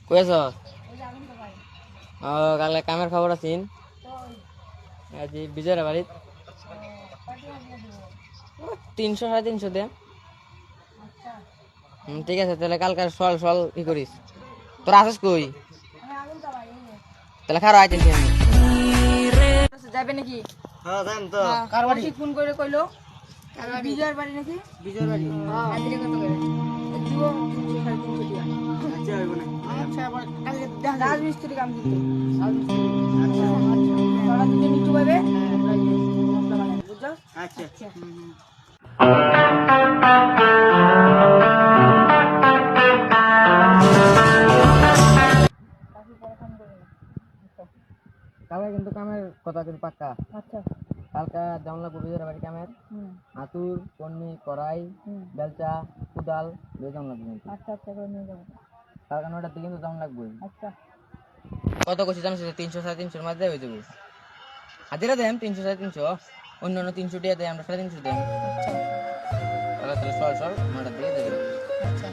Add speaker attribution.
Speaker 1: কই আছো? ও কালে কামের খবর আছিন আজি বিজয়ের বাড়িত 300 350 দে। ঠিক আছে তাহলে কালকে সল সল ই করিস। তোর আসিস কই? তাহলে খারাপ আইতেন
Speaker 2: যাবে নাকি?
Speaker 3: হ্যাঁ যাইম তো।
Speaker 2: কার বাড়ি ফোন করে কইলো? বিজয়ের বাড়ি নাকি?
Speaker 3: বিজয়ের বাড়ি।
Speaker 2: হাজিরা কত করে? দিব 300 350 টাকা।
Speaker 3: আচ্ছা হইব না।
Speaker 2: আচ্ছা কালকে রাজ মিস্ত্রি কাম দিতে। রাজ মিস্ত্রি। আচ্ছা তোরা দুজন একটু পাবে? মশলা বানাই বুঝছো?
Speaker 3: আচ্ছা।
Speaker 1: কালকে কিন্তু কামের কথা কিন্তু পাক্কা।
Speaker 2: আচ্ছা
Speaker 1: কালকা যেমন লাগবো বিজয়ের বাড়ি কামের হাতুর পন্নি কড়াই বেলচা কুদাল বেজন লাগবে কিন্তু।
Speaker 2: আচ্ছা আচ্ছা করে নিয়ে যাবো।
Speaker 1: কালকা 9টার দিকে কিন্তু যেমন লাগবে।
Speaker 2: আচ্ছা
Speaker 1: কত করছি জানিস? 300 350 মধ্যে হয়ে যাবে। হাজিরা দেন 300 350, অন্য 300 টাকা দেয়, আমরা 350 দেন।
Speaker 2: আচ্ছা
Speaker 1: তাহলে সল সল 9টার দিকে দেবে।
Speaker 2: আচ্ছা